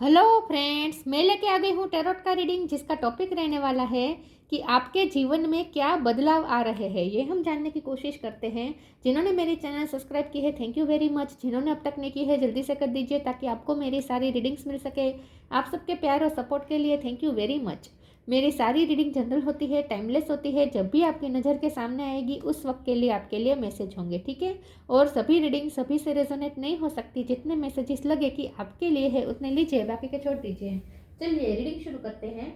Hello friends, मैं लेके आ गई हूँ टैरोट का रीडिंग, जिसका टॉपिक रहने वाला है कि आपके जीवन में क्या बदलाव आ रहे हैं। ये हम जानने की कोशिश करते हैं। जिन्होंने मेरी चैनल सब्सक्राइब की है, थैंक यू वेरी मच। जिन्होंने अब तक नहीं की है, जल्दी से कर दीजिए ताकि आपको मेरी सारी रीडिंग्स मिल सके। आप सबके प्यार और सपोर्ट के लिए थैंक यू वेरी मच। मेरी सारी रीडिंग जनरल होती है, टाइमलेस होती है। जब भी आपकी नज़र के सामने आएगी उस वक्त के लिए आपके लिए मैसेज होंगे, ठीक है। और सभी रीडिंग सभी से रेजोनेट नहीं हो सकती। जितने मैसेजेस लगे कि आपके लिए है उतने लीजिए, बाकी के छोड़ दीजिए। चलिए रीडिंग शुरू करते हैं।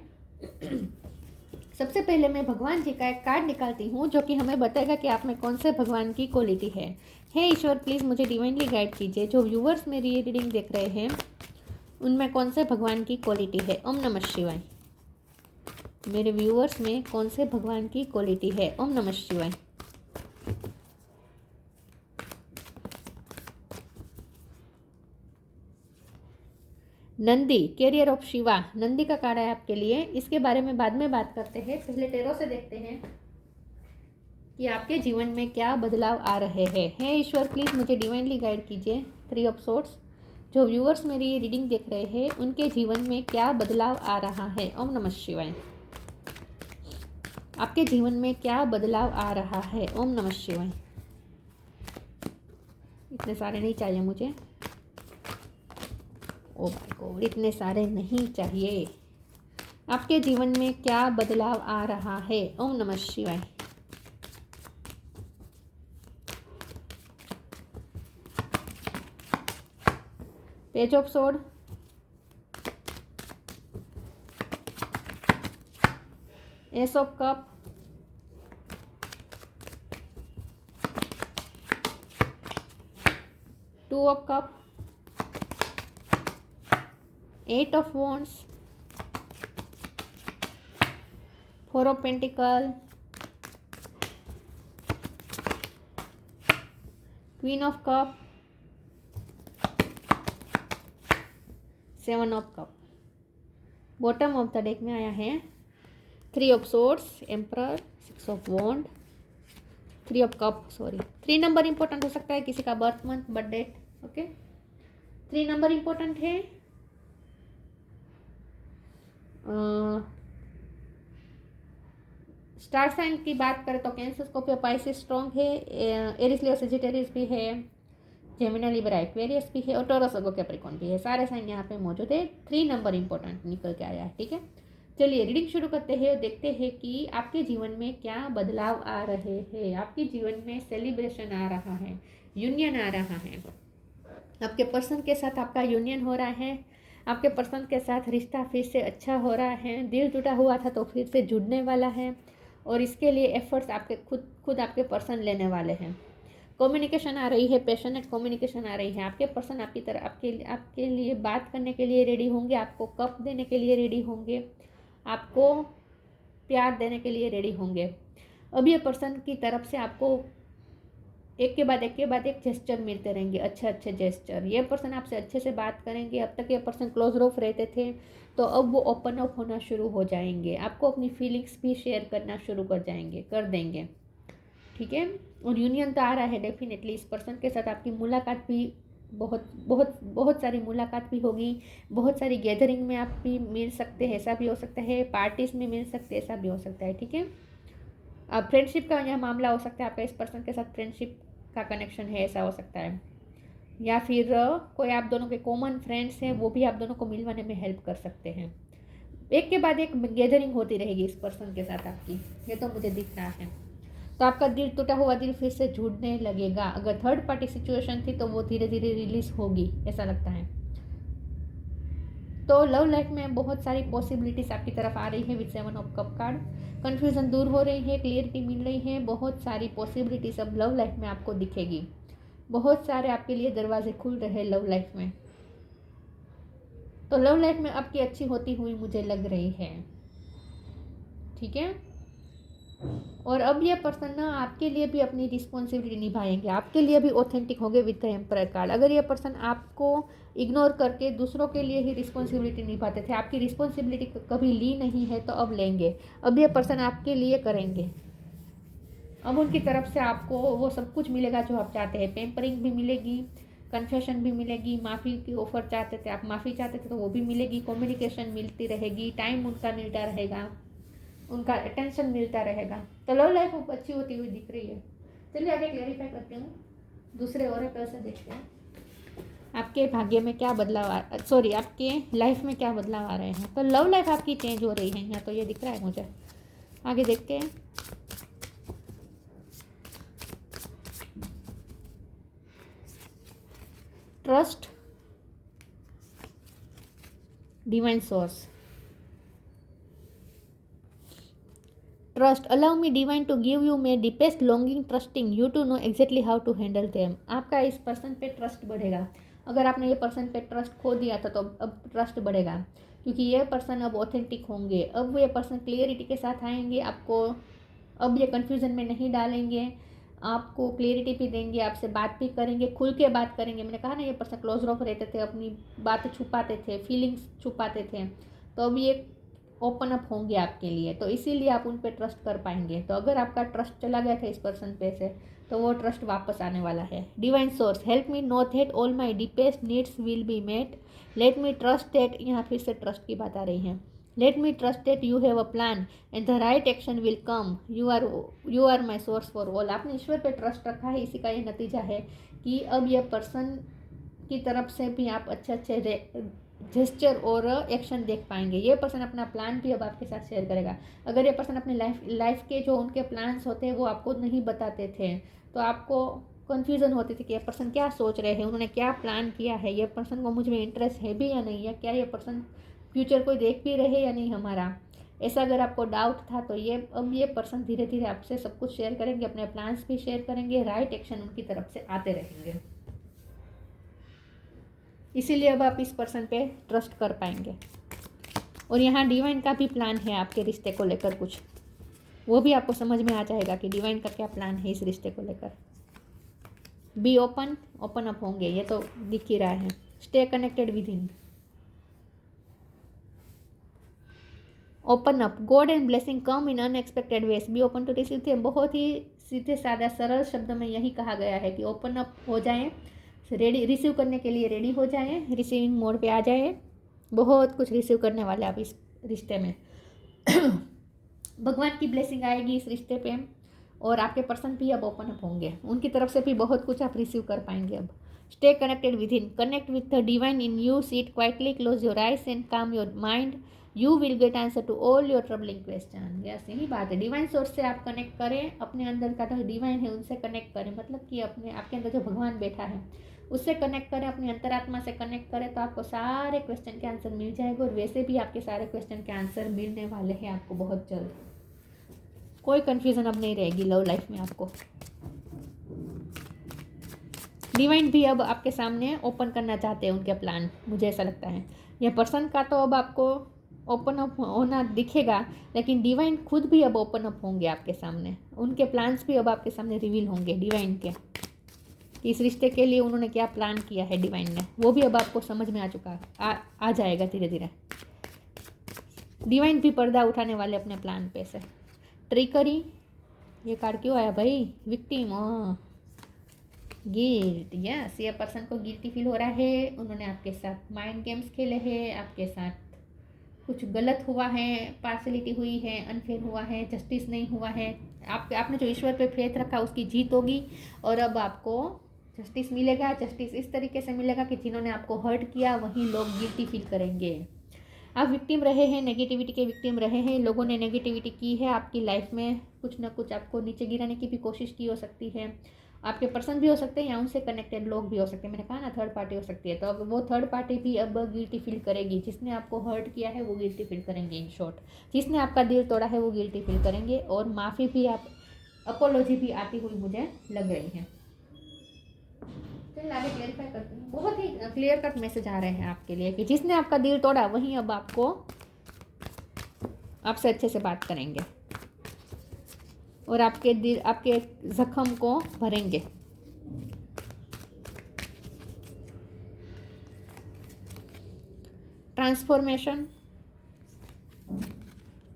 सबसे पहले मैं भगवान जी का एक कार्ड निकालती हूँ जो कि हमें बताएगा कि आप में कौन से भगवान की क्वालिटी है। हे ईश्वर, प्लीज़ मुझे डिवाइनली गाइड कीजिए। जो व्यूवर्स मेरी ये रीडिंग देख रहे हैं उनमें कौन से भगवान की क्वालिटी है। ओम नमः शिवाय। मेरे व्यूवर्स में कौन से भगवान की क्वालिटी है। ओम नमः शिवाय। नंदी, कैरियर ऑफ शिवा, नंदी का कार्ड है आपके लिए। इसके बारे में बाद में बात करते हैं। पहले टेरो से देखते हैं कि आपके जीवन में क्या बदलाव आ रहे हैं। हे ईश्वर, प्लीज़ मुझे डिवाइनली गाइड कीजिए। 3 ऑफ सोर्ड्स। जो व्यूअर्स मेरी ये रीडिंग देख रहे हैं उनके जीवन में क्या बदलाव आ रहा है। ओम नमः शिवाय। आपके जीवन में क्या बदलाव आ रहा है। ओम नमः शिवाय। इतने सारे नहीं चाहिए मुझे। ओ माय गॉड, इतने सारे नहीं चाहिए। आपके जीवन में क्या बदलाव आ रहा है। ओम नमः शिवाय। Page of sword, ace of cup, two of cup, 8 of wands, 4 of pentacle, queen of cup, 7 of cup. Bottom of the deck में आया है 3 of swords, emperor, 6 of wand, 3 of cup. Sorry, 3 number important हो सकता है, किसी का birth month, birth date. Okay, 3 number important है। Star sign की बात करें तो कैंसर, स्कॉर्पियो, पाइसेस स्ट्रॉन्ग है। एरिस, लियो, सजिटेरियस भी है। जेमिनी, लिब्रा, एक्वेरियस भी है। और टॉरस, वर्गो, कैप्रिकॉर्न भी है। सारे साइन यहाँ पे मौजूद है। 3 नंबर इंपॉर्टेंट निकल के आया है, ठीक है। चलिए रीडिंग शुरू करते हैं और देखते हैं कि आपके जीवन में क्या बदलाव आ रहे हैं। आपके जीवन में सेलिब्रेशन आ रहा है, यूनियन आ रहा है। आपके पर्सन के साथ आपका यूनियन हो रहा है। आपके पर्सन के साथ रिश्ता फिर से अच्छा हो रहा है। दिल टूटा हुआ था तो फिर से जुड़ने वाला है। और इसके लिए एफर्ट्स आपके खुद आपके पर्सन लेने वाले हैं। कम्युनिकेशन आ रही है, पैशनेट कम्युनिकेशन आ रही है। आपके पर्सन आपकी तरह आपके लिए बात करने के लिए रेडी होंगे, आपको कप देने के लिए रेडी होंगे, आपको प्यार देने के लिए रेडी होंगे। अब ये पर्सन की तरफ से आपको एक के बाद एक जेस्चर मिलते रहेंगे, अच्छे जेस्चर। ये पर्सन आपसे अच्छे से बात करेंगे। अब तक ये पर्सन क्लोज ऑफ रहते थे तो अब वो ओपन अप होना शुरू हो जाएंगे। आपको अपनी फीलिंग्स भी शेयर करना शुरू कर देंगे, ठीक है। और यूनियन तो आ रहा है डेफिनेटली। इस पर्सन के साथ आपकी मुलाकात भी बहुत बहुत बहुत सारी मुलाकात भी होगी। बहुत सारी गैदरिंग में आप भी मिल सकते हैं, ऐसा भी हो सकता है। पार्टीज़ में मिल सकते हैं, ऐसा भी हो सकता है, ठीक है। अब फ्रेंडशिप का यह मामला हो सकता है। आपका इस पर्सन के साथ फ्रेंडशिप का कनेक्शन है, ऐसा हो सकता है। या फिर कोई आप दोनों के कॉमन फ्रेंड्स हैं, वो भी आप दोनों को मिलवाने में हेल्प कर सकते हैं। एक के बाद एक गैदरिंग होती रहेगी इस पर्सन के साथ आपकी, ये तो मुझे दिख रहा है। तो आपका दिल टूटा हुआ दिल फिर से जुड़ने लगेगा। अगर थर्ड पार्टी सिचुएशन थी तो वो धीरे धीरे रिलीज होगी, ऐसा लगता है। तो लव लाइफ में बहुत सारी पॉसिबिलिटीज आपकी तरफ आ रही है with 7 of cup card. Confusion दूर हो रही है, क्लियरिटी मिल रही है। बहुत सारी पॉसिबिलिटीज अब लव लाइफ में आपको दिखेगी। बहुत सारे आपके लिए दरवाजे खुल रहे हैं लव लाइफ में। तो लव लाइफ में आपकी अच्छी होती हुई मुझे लग रही है, ठीक है। और अब ये पर्सन ना आपके लिए भी अपनी रिस्पॉन्सिबिलिटी निभाएंगे, आपके लिए भी ऑथेंटिक होंगे विद द एम्परर कार्ड। अगर ये पर्सन आपको इग्नोर करके दूसरों के लिए ही रिस्पॉन्सिबिलिटी निभाते थे, आपकी रिस्पॉन्सिबिलिटी कभी ली नहीं है, तो अब लेंगे। अब ये पर्सन आपके लिए करेंगे। अब उनकी तरफ से आपको वो सब कुछ मिलेगा जो आप चाहते हैं। पेम्परिंग भी मिलेगी, कन्फेशन भी मिलेगी, माफ़ी की ऑफर चाहते थे आप, माफ़ी चाहते थे तो वो भी मिलेगी, कम्युनिकेशन मिलती रहेगी, टाइम उनका मिलता रहेगा, उनका अटेंशन मिलता रहेगा। तो लव लाइफ अच्छी होती हुई दिख रही है। चलिए आगे क्लैरिफाई करती हूँ, दूसरे ओरेकल से देखते हैं आपके भाग्य में क्या बदलाव आपके लाइफ में क्या बदलाव आ रहे हैं। तो लव लाइफ आपकी चेंज हो रही है यहाँ, तो ये दिख रहा है मुझे। आगे देखते हैं। Trust, divine source. Trust, allow me divine to give you my deepest longing trusting you to know exactly how to handle them. आपका इस पर्सन पे ट्रस्ट बढ़ेगा। अगर आपने ये पर्सन पे ट्रस्ट खो दिया था तो अब ट्रस्ट बढ़ेगा, क्योंकि ये पर्सन अब ऑथेंटिक होंगे। अब ये पर्सन क्लियरिटी के साथ आएंगे, आपको अब ये कन्फ्यूजन में नहीं डालेंगे, आपको क्लियरिटी भी देंगे, आपसे बात भी करेंगे, खुल के बात करेंगे। मैंने कहा ना ये पर्सन क्लोज ऑफ रहते थे, अपनी बात छुपाते थे, फीलिंग्स छुपाते थे, तो अब ये ओपन अप होंगे आपके लिए, तो इसीलिए आप उन पर ट्रस्ट कर पाएंगे। तो अगर आपका ट्रस्ट चला गया था इस पर्सन पे से, तो वो ट्रस्ट वापस आने वाला है। Divine source, help me know that all my deepest needs will be met, let me trust that, यहाँ फिर से ट्रस्ट की बात आ रही है, let me trust that you have a plan and the right action will come, you are my source for all. आपने ईश्वर पे ट्रस्ट रखा है, इसी का ये नतीजा है कि अब ये पर्सन की तरफ से भी आप अच्छे अच्छे जेस्चर और एक्शन देख पाएंगे। ये पर्सन अपना प्लान भी अब आपके साथ शेयर करेगा। अगर ये पर्सन अपने लाइफ के जो उनके प्लान्स होते हैं वो आपको नहीं बताते थे, तो आपको कन्फ्यूज़न होती थी कि ये पर्सन क्या सोच रहे हैं, उन्होंने क्या प्लान किया है, ये पर्सन को मुझ में इंटरेस्ट है भी या नहीं, या क्या ये पर्सन फ्यूचर को देख भी रहे या नहीं हमारा। ऐसा अगर आपको डाउट था तो अब ये पर्सन धीरे धीरे आपसे सब कुछ शेयर करेंगे, अपने प्लान्स भी शेयर करेंगे, राइट एक्शन उनकी तरफ से आते रहेंगे। इसीलिए अब आप इस पर्सन पे ट्रस्ट कर पाएंगे। और यहाँ डिवाइन का भी प्लान है आपके रिश्ते को लेकर, कुछ वो भी आपको समझ में आ जाएगा कि डिवाइन का क्या प्लान है इस रिश्ते को लेकर। बी ओपन अप होंगे, ये तो दिख ही रहा है। Stay connected with him, open up, God and blessing come in unexpected ways, be open to receive them. बहुत ही सीधे साधा सरल शब्द में यही कहा गया है कि ओपन अप हो जाएं, रेडी, रिसीव करने के लिए रेडी हो जाएं, रिसीविंग मोड पे आ जाए। बहुत कुछ रिसीव करने वाले आप इस रिश्ते में। भगवान की ब्लेसिंग आएगी इस रिश्ते पे, और आपके पर्सन भी अब ओपन अप होंगे, उनकी तरफ से भी बहुत कुछ आप रिसीव कर पाएंगे अब। Stay connected within, connect with the divine in you, sit quietly, close your eyes and calm your mind, you will get answer to all your troubling question. Yes, यही बात है। डिवाइन सोर्स से आप connect करें, अपने अंदर का जो डिवाइन है उनसे कनेक्ट करें, मतलब कि आपके अंदर जो भगवान बैठा है उससे कनेक्ट करें, अपनी अंतरात्मा से कनेक्ट करें, तो आपको सारे क्वेश्चन के आंसर मिल जाएगा। और वैसे भी आपके सारे क्वेश्चन के आंसर मिलने वाले हैं आपको बहुत जल्द। कोई कंफ्यूजन अब नहीं रहेगी लव लाइफ में आपको। डिवाइन भी अब आपके सामने ओपन करना चाहते हैं उनके प्लान, मुझे ऐसा लगता है। यह पर्सन का तो अब आपको ओपन अप होना दिखेगा, लेकिन डिवाइन खुद भी अब ओपन अप होंगे आपके सामने, उनके प्लान्स भी अब आपके सामने रिवील होंगे डिवाइन के, कि इस रिश्ते के लिए उन्होंने क्या प्लान किया है डिवाइन ने, वो भी अब आपको समझ में आ चुका है, आ जाएगा धीरे धीरे। डिवाइन भी पर्दा उठाने वाले अपने प्लान पे से। ट्रिकरी, ये कार्ड क्यों आया भाई? Victim, guilt. यस, ये पर्सन को गिल्टी फील हो रहा है, उन्होंने आपके साथ माइंड गेम्स खेले हैं, आपके साथ कुछ गलत हुआ है, पार्शलिटी हुई है, अनफेयर हुआ है, जस्टिस नहीं हुआ है। आपने जो ईश्वर पे फेथ रखा उसकी जीत होगी, और अब आपको जस्टिस मिलेगा। जस्टिस इस तरीके से मिलेगा कि जिन्होंने आपको हर्ट किया वही लोग गिल्टी फील करेंगे। आप विक्टिम रहे हैं, नेगेटिविटी के विक्टिम रहे हैं, लोगों ने नेगेटिविटी की है आपकी लाइफ में, कुछ ना कुछ आपको नीचे गिराने की भी कोशिश की हो सकती है। आपके पर्सन भी हो सकते हैं या उनसे कनेक्टेड लोग भी हो सकते हैं, मैंने कहा ना थर्ड पार्टी हो सकती है। तो अब वो थर्ड पार्टी भी अब गिल्टी फील करेगी, जिसने आपको हर्ट किया है वो गिल्टी फील करेंगे। इन शॉर्ट, जिसने आपका दिल तोड़ा है वो गिल्टी फील करेंगे, और माफ़ी भी आप, अपोलॉजी भी आती हुई मुझे लग रही है। चलिए आगे क्लियरिफाई करते हैं। बहुत ही क्लियर कट मैसेज आ रहे हैं आपके लिए कि जिसने आपका दिल तोड़ा वही अब आपको आपसे अच्छे से बात करेंगे और आपके दिल, आपके जख्म को भरेंगे। ट्रांसफॉर्मेशन,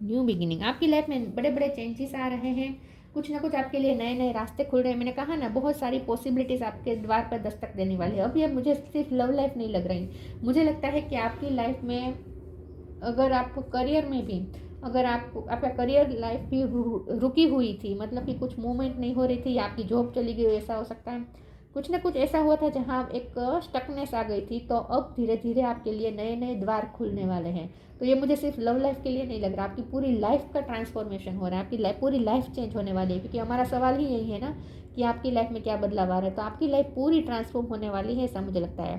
न्यू बिगिनिंग, आपकी लाइफ में बड़े बड़े चेंजेस आ रहे हैं। कुछ ना कुछ आपके लिए नए नए रास्ते खुल रहे हैं। मैंने कहा ना, बहुत सारी पॉसिबिलिटीज़ आपके द्वार पर दस्तक देने वाली है। अभी अब मुझे सिर्फ लव लाइफ नहीं लग रही, मुझे लगता है कि आपकी लाइफ में, अगर आपको करियर में भी, अगर आपको आपका करियर लाइफ भी रुकी हुई थी, मतलब कि कुछ मूवमेंट नहीं हो रही थी, या आपकी जॉब चली गई, ऐसा हो सकता है। कुछ ना कुछ ऐसा हुआ था जहाँ एक स्टकनेस आ गई थी, तो अब धीरे धीरे आपके लिए नए नए द्वार खुलने वाले हैं। तो ये मुझे सिर्फ लव लाइफ के लिए नहीं लग रहा, आपकी पूरी लाइफ का ट्रांसफॉर्मेशन हो रहा है, आपकी पूरी लाइफ चेंज होने वाली है। क्योंकि हमारा सवाल ही यही है ना कि आपकी लाइफ में क्या बदलाव आ रहा है, तो आपकी लाइफ पूरी ट्रांसफॉर्म होने वाली है, ऐसा मुझे लगता है।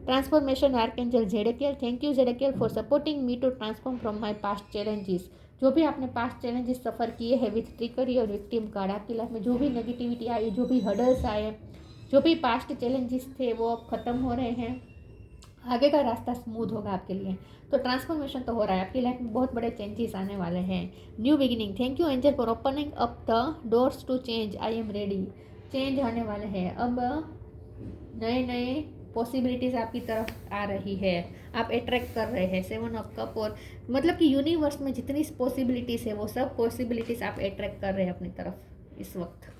Transformation archangel Zadkiel, thank you Zadkiel for supporting me to transform from my past challenges. जो भी आपने पास्ट चैलेंजेस सफ़र किए हैं विथ ट्रिकरी और विक्टिम कार्ड, आपकी लाइफ में जो भी नेगेटिविटी आई, जो भी हर्डल्स आए, जो भी पास्ट चैलेंजेस थे, वो अब ख़त्म हो रहे हैं। आगे का रास्ता स्मूथ होगा आपके लिए। तो ट्रांसफॉर्मेशन तो हो रहा है, आपकी लाइफ में बहुत बड़े चेंजेस आने वाले हैं। New beginning, thank you angel for opening up the doors to change, I am ready. Change आने वाले हैं, अब नए नए पॉसिबिलिटीज़ आपकी तरफ आ रही है, आप अट्रैक्ट कर रहे हैं 7 ऑफ कप। और मतलब कि यूनिवर्स में जितनी पॉसिबिलिटीज़ है, वो सब पॉसिबिलिटीज़ आप अट्रैक्ट कर रहे हैं अपनी तरफ इस वक्त।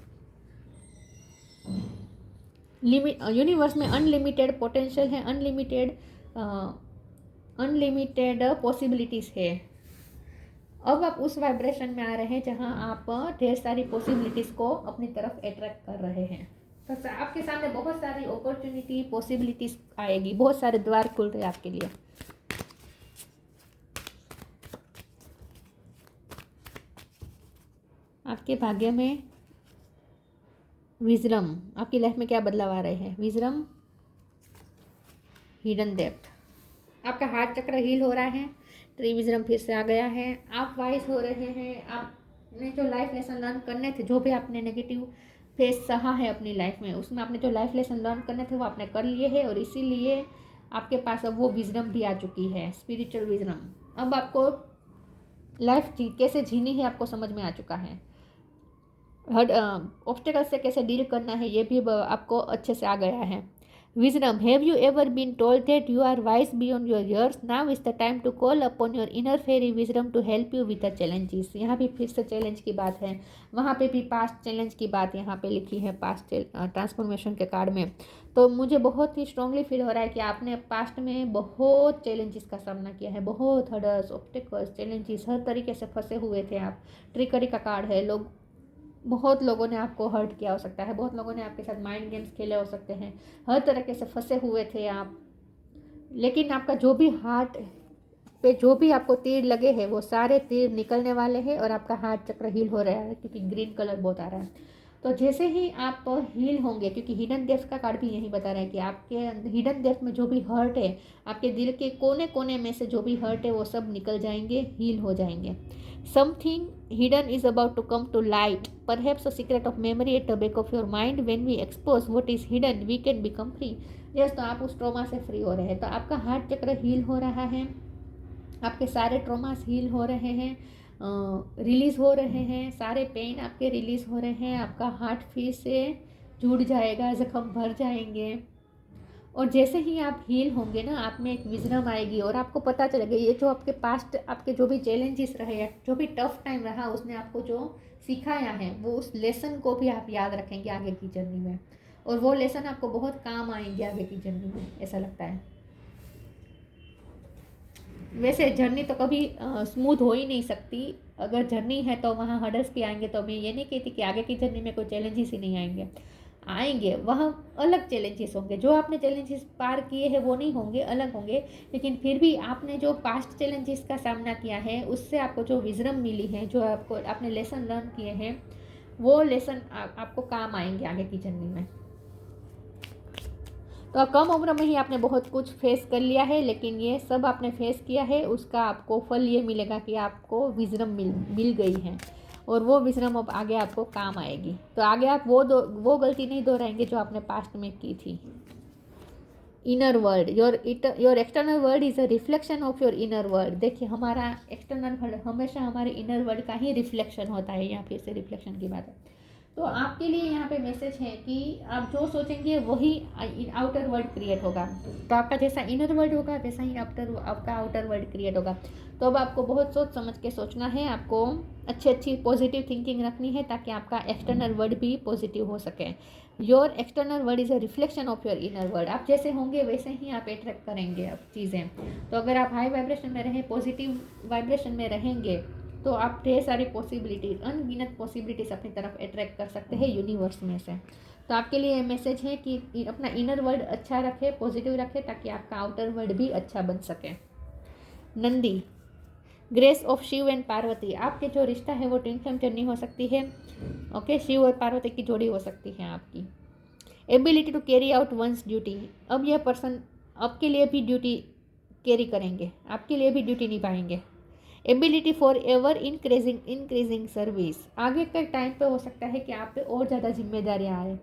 यूनिवर्स में अनलिमिटेड पोटेंशियल है, अनलिमिटेड पॉसिबिलिटीज़ है। अब आप उस वाइब्रेशन में आ रहे हैं जहां आप ढेर सारी पॉसिबिलिटीज़ को अपनी तरफ अट्रैक्ट कर रहे हैं। तो आपके सामने बहुत सारी अपॉर्चुनिटी, पॉसिबिलिटीज़ आएगी, बहुत सारे द्वार खुल रहे हैं आपके लिए। आपके भाग्य में विजडम, आपकी लाइफ में क्या बदलाव आ रहे हैं? विजडम, हिडन डेप्थ, आपका हार्ट चक्र हील हो रहा है, ट्री विजडम फिर से आ गया है, आप वाइज हो रहे हैं। आपने जो लाइफ लेसन लर्न करने थे, जो भी आपने नेगेटिव फेस सहा है अपनी लाइफ में, उसमें आपने जो लाइफ लेसन लर्न करने थे वो आपने कर लिए हैं, और इसीलिए आपके पास अब वो विजडम भी आ चुकी है, स्पिरिचुअल विजडम। अब आपको लाइफ कैसे जीनी है आपको समझ में आ चुका है। ऑब्स्टेकल से कैसे डील करना है ये भी आपको अच्छे से आ गया है। Wisdom, have you ever been told that you are wise beyond your years? Now is the time to call upon your inner fairy wisdom to help you with the challenges. यहाँ भी फिर से चैलेंज की बात है, वहाँ पे भी पास्ट चैलेंज की बात यहाँ पे लिखी है पास्ट ट्रांसफॉर्मेशन के कार्ड में। तो मुझे बहुत ही स्ट्रांगली फील हो रहा है कि आपने पास्ट में बहुत चैलेंजेस का सामना किया है, बहुत हर्डल्स, ऑब्स्टेकल्स, चैलेंजेस, हर तरीके से फंसे हुए थे आप। ट्रिकरी का कार्ड है, बहुत लोगों ने आपको हर्ट किया हो सकता है, बहुत लोगों ने आपके साथ माइंड गेम्स खेले हो सकते हैं, हर तरीके से फंसे हुए थे आप। लेकिन आपका जो भी हार्ट पे जो भी आपको तीर लगे हैं, वो सारे तीर निकलने वाले हैं, और आपका हार्ट चक्र हील हो रहा है, क्योंकि ग्रीन कलर बहुत आ रहा है। तो जैसे ही आप हील होंगे, क्योंकि हिडन डेप्थ का कार्ड भी यही बता रहा है कि आपके हिडन डेप्थ में जो भी हर्ट है, आपके दिल के कोने कोने में से जो भी हर्ट है, वो सब निकल जाएंगे, हील हो जाएंगे। Something hidden is about to come to light, perhaps a secret of memory at the back of your mind. When we expose what is hidden, we can become free. yes, तो आप उस trauma से free हो रहे हैं। तो आपका heart चक्र हील हो रहा है, आपके सारे ट्रॉमास हील हो रहे हैं, रिलीज़ हो रहे हैं, सारे पेन आपके रिलीज़ हो रहे हैं, आपका हार्ट फिर से जुड़ जाएगा, जख्म भर जाएंगे। और जैसे ही आप हील होंगे ना, आप में एक विजडम आएगी, और आपको पता चलेगा ये जो आपके पास्ट, आपके जो भी चैलेंजेस रहे, जो भी टफ टाइम रहा, उसने आपको जो सिखाया है, वो उस लेसन को भी आप याद रखेंगे आगे की जर्नी में, और वो लेसन आपको बहुत काम आएंगे आगे की जर्नी में, ऐसा लगता है। वैसे जर्नी तो कभी स्मूथ हो ही नहीं सकती, अगर जर्नी है तो वहाँ हर्डल्स भी आएंगे। तो मैं ये नहीं कहती कि आगे की जर्नी में कोई चैलेंजेस ही नहीं आएंगे, वहाँ अलग चैलेंजेस होंगे। जो आपने चैलेंजेस पार किए हैं वो नहीं होंगे, अलग होंगे, लेकिन फिर भी आपने जो पास्ट चैलेंजेस का सामना किया है, उससे आपको जो विजडम मिली है, जो आपने लेसन लर्न किए हैं, वो लेसन आपको काम आएंगे आगे की जर्नी में। तो कम उम्र में ही आपने बहुत कुछ फेस कर लिया है, लेकिन ये सब आपने फेस किया है, उसका आपको फल ये मिलेगा कि आपको विजडम मिल गई है, और वो विजडम अब आगे आपको काम आएगी। तो आगे आप वो गलती नहीं दोहराएंगे जो आपने पास्ट में की थी। Inner world, your external world is a reflection of your inner world. देखिए, हमारा एक्सटर्नल वर्ल्ड हमेशा हमारे इनर वर्ल्ड का ही रिफ्लेक्शन होता है, यहाँ फिर से रिफ्लेक्शन की बात है। तो आपके लिए यहाँ पे मैसेज है कि आप जो सोचेंगे वही आउटर वर्ल्ड क्रिएट होगा। तो आपका जैसा इनर वर्ल्ड होगा वैसा ही आपका आउटर वर्ल्ड क्रिएट होगा। तो अब आपको बहुत सोच समझ के सोचना है, आपको अच्छी पॉजिटिव थिंकिंग रखनी है ताकि आपका एक्सटर्नल वर्ल्ड भी पॉजिटिव हो सके। Your external world is a reflection of your inner world. आप जैसे होंगे वैसे ही आप अट्रैक्ट करेंगे अब चीज़ें। तो अगर आप हाई वाइब्रेशन में रहें, पॉजिटिव वाइब्रेशन में रहेंगे, तो आप ढेर सारी पॉसिबिलिटीज़, अनगिनत पॉसिबिलिटीज़ अपनी तरफ अट्रैक्ट कर सकते हैं यूनिवर्स में से। तो आपके लिए मैसेज है कि अपना इनर वर्ल्ड अच्छा रखें, पॉजिटिव रखें, ताकि आपका आउटर वर्ल्ड भी अच्छा बन सके। Nandi, grace of Shiv and Parvati. आपके जो रिश्ता है वो ट्विन फ्लेम जर्नी हो सकती है। ओके, शिव और पार्वती की जोड़ी हो सकती है आपकी। Ability to carry out one's duty. अब यह पर्सन आपके लिए भी ड्यूटी कैरी करेंगे, आपके लिए भी ड्यूटी निभाएंगे। Ability for ever increasing service. आगे के टाइम पे हो सकता है कि आप पे और ज़्यादा जिम्मेदारियाँ आए।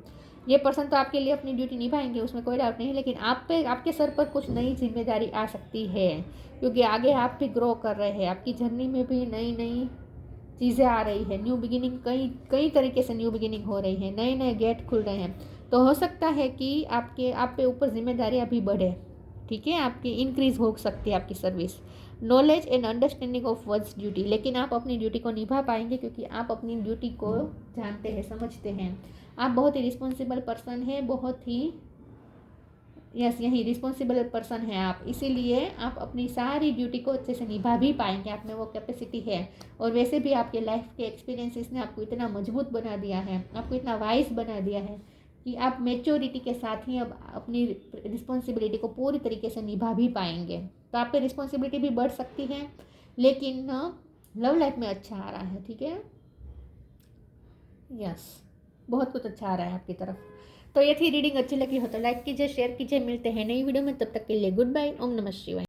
ये पर्सन तो आपके लिए अपनी ड्यूटी निभाएंगे, उसमें कोई डाउट नहीं, लेकिन आप पे, आपके सर पर कुछ नई जिम्मेदारी आ सकती है, क्योंकि आगे आप भी ग्रो कर रहे हैं, आपकी जर्नी में भी नई नई चीज़ें आ रही है, न्यू बिगिनिंग, कई तरीके से न्यू बिगिनिंग हो रही है, नए नए गेट खुल रहे हैं। तो हो सकता है कि आप पे ऊपर जिम्मेदारियाँ भी बढ़े, ठीक है, आपकी इंक्रीज हो सकती है आपकी service. Knowledge and understanding of words duty. लेकिन आप अपनी ड्यूटी को निभा पाएंगे क्योंकि आप अपनी ड्यूटी को जानते हैं, समझते हैं। आप बहुत ही रिस्पॉन्सिबल पर्सन है, बहुत ही यही रिस्पॉन्सिबल पर्सन है आप, इसीलिए आप अपनी सारी ड्यूटी को अच्छे से निभा भी पाएंगे, आप में वो कैपेसिटी है। और वैसे भी आपके लाइफ के एक्सपीरियंसेस ने आपको इतना मजबूत बना दिया है, आपको इतना वाइज बना दिया है कि आप मेच्योरिटी के साथ ही अब अपनी रिस्पॉन्सिबिलिटी को पूरी तरीके से निभा भी पाएंगे। तो आप पे रिस्पॉन्सिबिलिटी भी बढ़ सकती है, लेकिन लव लाइफ में अच्छा आ रहा है, ठीक है, यस, बहुत कुछ अच्छा आ रहा है आपकी तरफ। तो ये थी रीडिंग, अच्छी लगी हो तो लाइक कीजिए, शेयर कीजिए, मिलते हैं नई वीडियो में, तब तक के लिए गुड बाय, ओम नमः शिवाय।